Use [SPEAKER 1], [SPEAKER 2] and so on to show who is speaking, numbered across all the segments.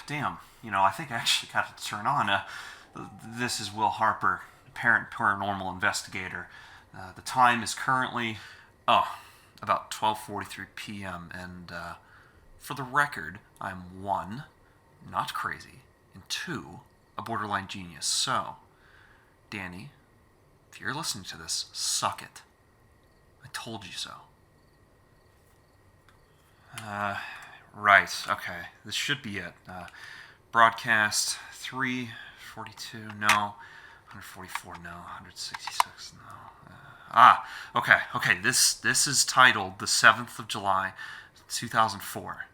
[SPEAKER 1] Damn, I think I actually got to turn on. This is Will Harper, parent paranormal investigator. The time is currently, about 12:43 p.m. And for the record, I'm one, not crazy, and two, a borderline genius. So, Danny, if you're listening to this, suck it. I told you so. Right, okay. This should be it. Broadcast 342, no. 144, no. 166, no. Okay. This is titled The 7th of July, 2004.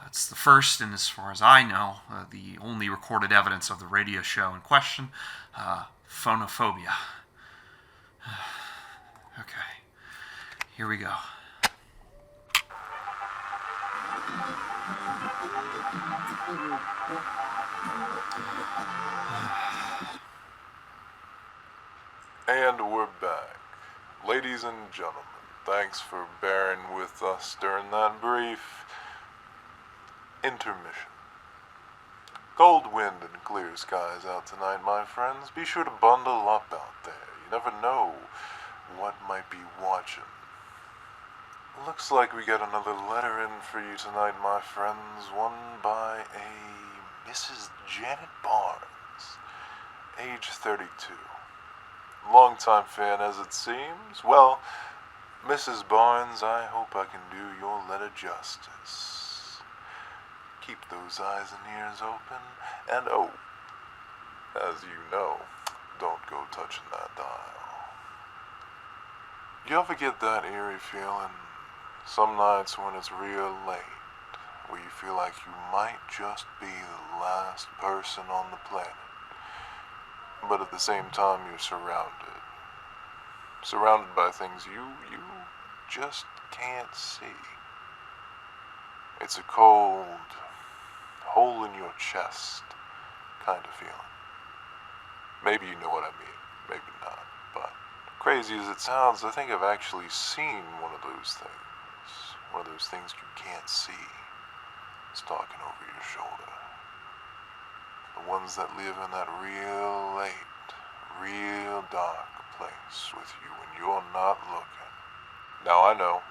[SPEAKER 1] It's the first, and as far as I know, the only recorded evidence of the radio show in question, Phonophobia. Okay, here we go.
[SPEAKER 2] And we're back. Ladies and gentlemen, thanks for bearing with us during that brief intermission. Cold wind and clear skies out tonight, my friends. Be sure to bundle up out there. You never know what might be watching. Looks like we got another letter in for you tonight, my friends. One by a Mrs. Janet Barnes, age 32. Longtime fan as it seems. Well, Mrs. Barnes, I hope I can do your letter justice. Keep those eyes and ears open, and as you know, don't go touching that dial. You ever get that eerie feeling some nights when it's real late, where you feel like you might just be the last person on the planet, but at the same time you're surrounded by things you just can't see. It's a cold, hole in your chest kind of feeling. Maybe you know what I mean, maybe not, but crazy as it sounds, I think I've actually seen one of those things. One of those things you can't see, stalking over your shoulder. The ones that live in that real late, real dark place with you when you're not looking. Now I know,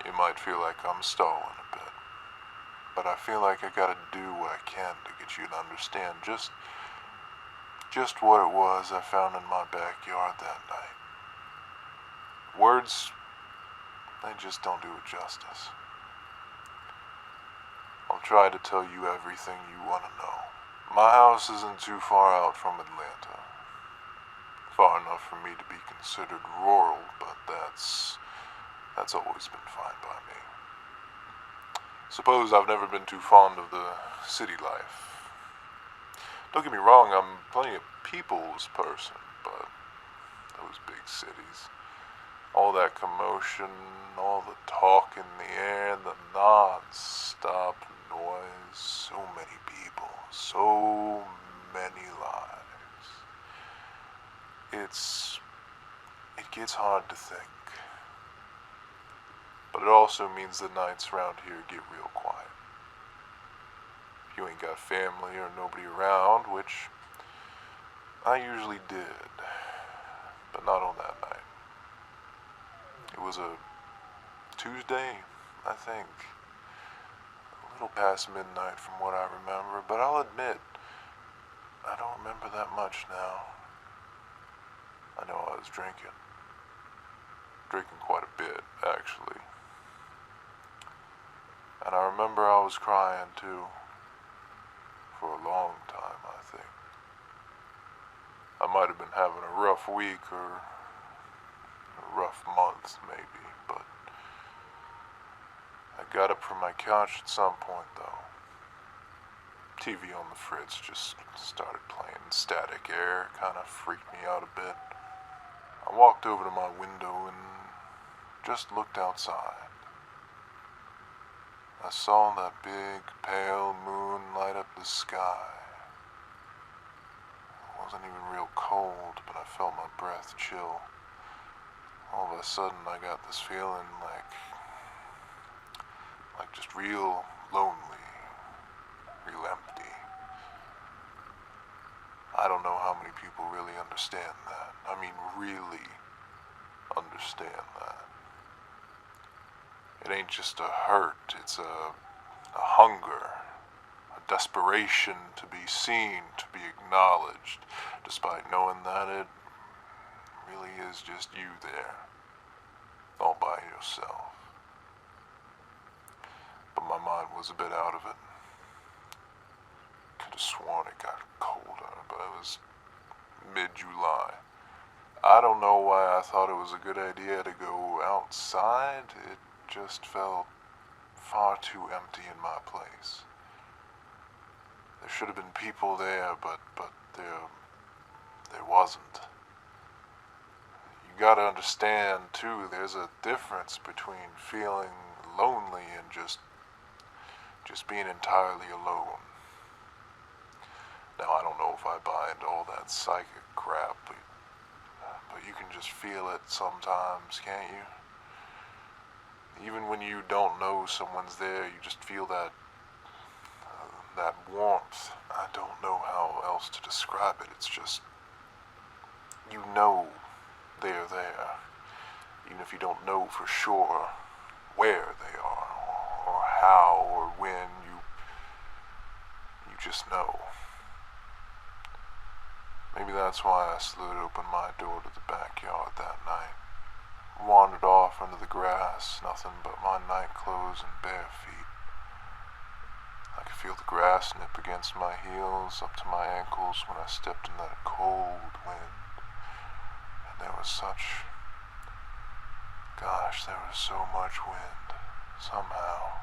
[SPEAKER 2] you might feel like I'm stalling a bit, but I feel like I gotta do what I can to get you to understand just what it was I found in my backyard that night. Words, they just don't do it justice. I'll try to tell you everything you want to know. My house isn't too far out from Atlanta. Far enough for me to be considered rural, but that's always been fine by me. Suppose I've never been too fond of the city life. Don't get me wrong, I'm plenty of people's person, but those big cities, all that commotion, all the talk in the air, the non-stop noise, so many people, so many lives. It gets hard to think. But it also means the nights around here get real quiet. If you ain't got family or nobody around, which I usually did, but not on that night. It was a Tuesday, I think. A little past midnight from what I remember, but I'll admit, I don't remember that much now. I know I was drinking. Drinking quite a bit, actually. And I remember I was crying, too. For a long time, I think. I might have been having a rough week or a rough month, maybe, but I got up from my couch at some point, though. TV on the fridge just started playing static air, kind of freaked me out a bit. I walked over to my window and just looked outside. I saw that big, pale moon light up the sky. It wasn't even real cold, but I felt my breath chill. All of a sudden, I got this feeling like just real lonely. don't know how many people really understand that. I mean, really understand that. It ain't just a hurt, it's a hunger, a desperation to be seen, to be acknowledged, despite knowing that it really is just you there, all by yourself. But my mind was a bit out of it. Could have sworn it got colder, but it was mid-July. I don't know why I thought it was a good idea to go outside. It just felt far too empty in my place. There should have been people there, but there wasn't. You gotta understand, too, there's a difference between feeling lonely and just being entirely alone. Now, I don't know if I buy into all that psychic crap, but you can just feel it sometimes, can't you? Even when you don't know someone's there, you just feel that warmth. I don't know how else to describe it. It's just, you know they're there, even if you don't know for sure where they are, or how, or when. You just know. Maybe that's why I slid open my door to the backyard that night. Wandered off into the grass, nothing but my night clothes and bare feet. I could feel the grass nip against my heels up to my ankles when I stepped in that cold wind. And there was so much wind, somehow.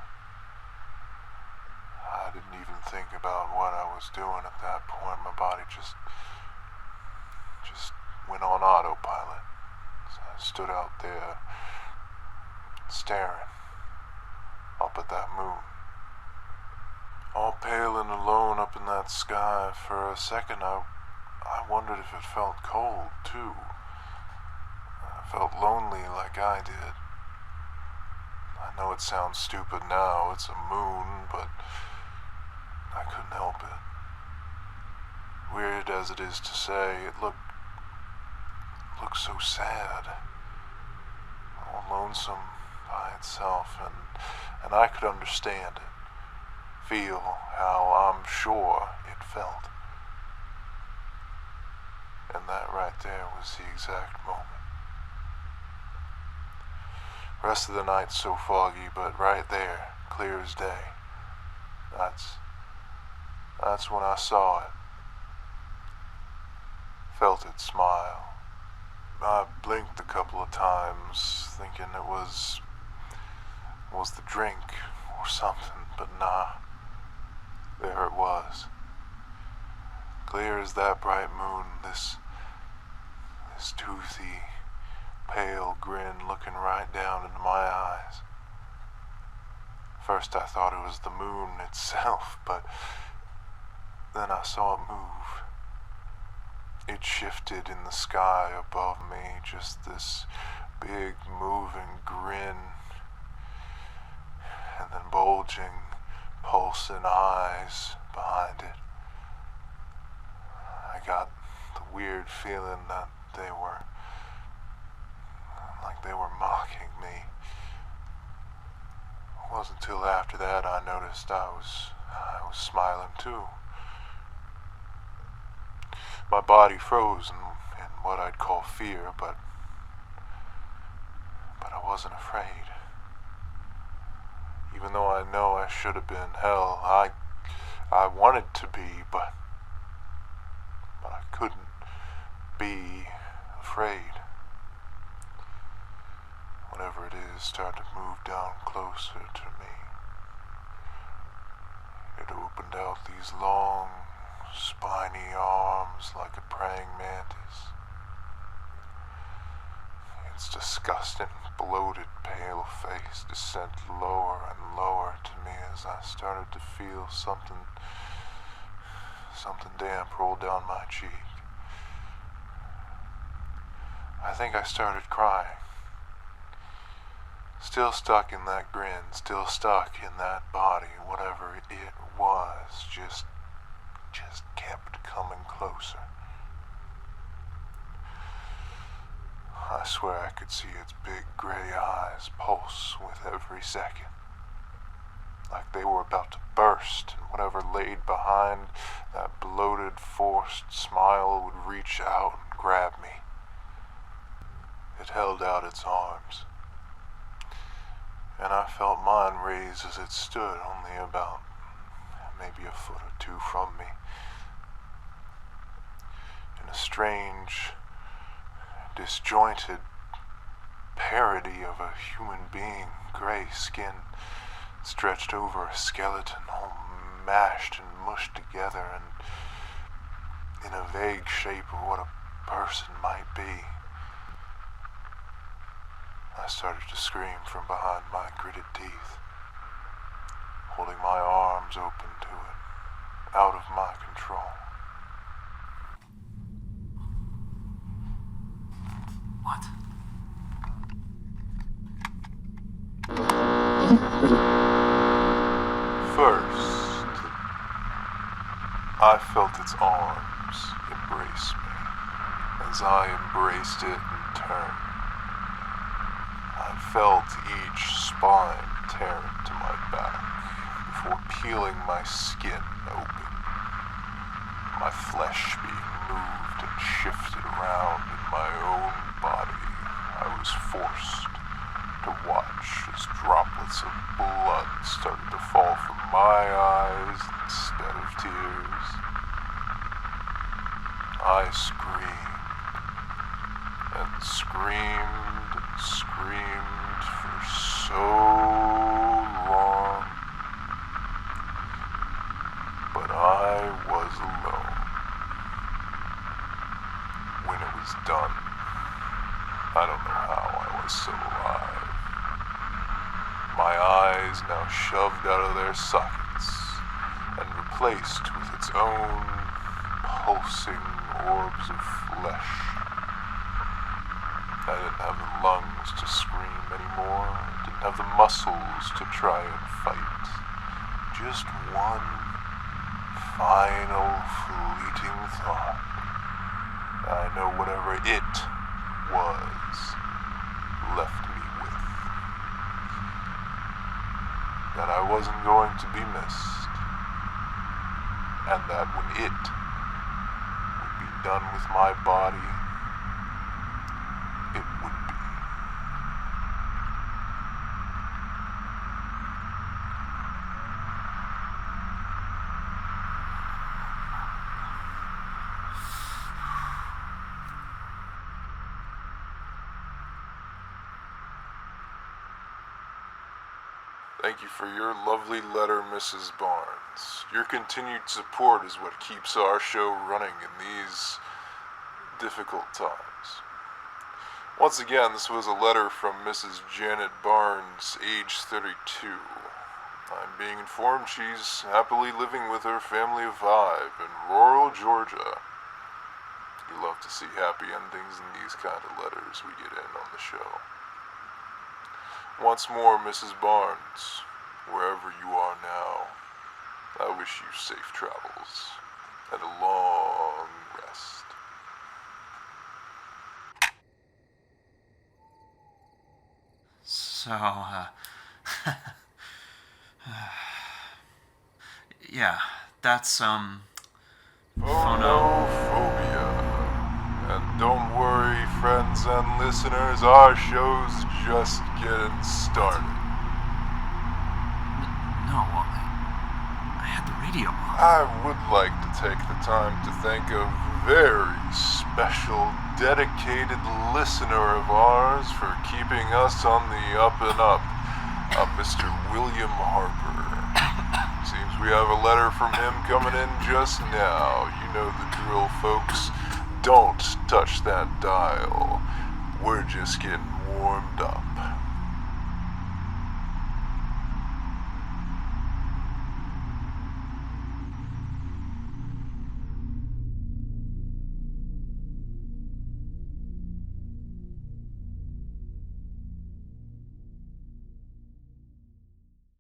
[SPEAKER 2] I didn't even think about what I was doing at that point. My body just went on autopilot. So I stood out there, staring up at that moon. All pale and alone up in that sky. For a second, I wondered if it felt cold, too. I felt lonely like I did. I know it sounds stupid now, it's a moon, but I couldn't help it. Weird as it is to say, it looked so sad. All lonesome by itself, and I could understand it. Feel how I'm sure it felt. And that right there was the exact moment. Rest of the night's so foggy, but right there, clear as day. That's when I saw it. Felt it smile. I blinked a couple of times, thinking it was the drink or something, but nah. There it was. Clear as that bright moon, this toothy, pale grin looking right down into my eyes. First I thought it was the moon itself, but then I saw it move. It shifted in the sky above me, just this big moving grin, and then bulging, pulsing eyes behind it. I got the weird feeling that they were mocking me. It wasn't until after that I noticed I was smiling too. My body froze in what I'd call fear, but I wasn't afraid. Even though I know I should have been, hell, I wanted to be, but I couldn't be afraid. Whatever it is started to move down closer to me. It opened out these long, spiny arms like a praying mantis. Its disgusting, bloated, pale face descended lower and lower to me as I started to feel something damp roll down my cheek. I think I started crying. Still stuck in that grin, still stuck in that body, whatever it was, just kept coming closer. swear I could see its big gray eyes pulse with every second, like they were about to burst, and whatever laid behind that bloated, forced smile would reach out and grab me. It held out its arms, and I felt mine raise as it stood only about maybe a foot or two from me. In a strange, disjointed parody of a human being, gray skin stretched over a skeleton, all mashed and mushed together and in a vague shape of what a person might be. I started to scream from behind my gritted teeth, holding my arms open to it, out of my control.
[SPEAKER 1] What?
[SPEAKER 2] First, I felt its arms embrace me as I embraced it in turn. I felt each spine tear into my back before peeling my skin open, my flesh being moved and shifted around in my own body. I was forced to watch as droplets of blood started to fall from my eyes instead of tears. I screamed and screamed and screamed for so long, but I was alone. When it was done, I don't know how I was still alive. My eyes now shoved out of their sockets and replaced with its own pulsing orbs of flesh. I didn't have the lungs to scream anymore. I didn't have the muscles to try and fight. Just one final fleeting thought. I know whatever it was left me with, that I wasn't going to be missed, and that when it would be done with my body, it would be. Thank you for your lovely letter, Mrs. Barnes. Your continued support is what keeps our show running in these difficult times. Once again, this was a letter from Mrs. Janet Barnes, age 32. I'm being informed she's happily living with her family of 5 in rural Georgia. You love to see happy endings in these kind of letters we get in on the show. Once more, Mrs. Barnes, wherever you are now, I wish you safe travels and a long rest.
[SPEAKER 1] So, yeah, that's,
[SPEAKER 2] Phonophobia. And don't worry, friends and listeners, our show's just getting started.
[SPEAKER 1] No, I had the radio on.
[SPEAKER 2] I would like to take the time to thank a very special, dedicated listener of ours for keeping us on the up and up, Mr. William Harper. Seems we have a letter from him coming in just now. You know the drill, folks. Don't touch that dial. We're just getting warmed up.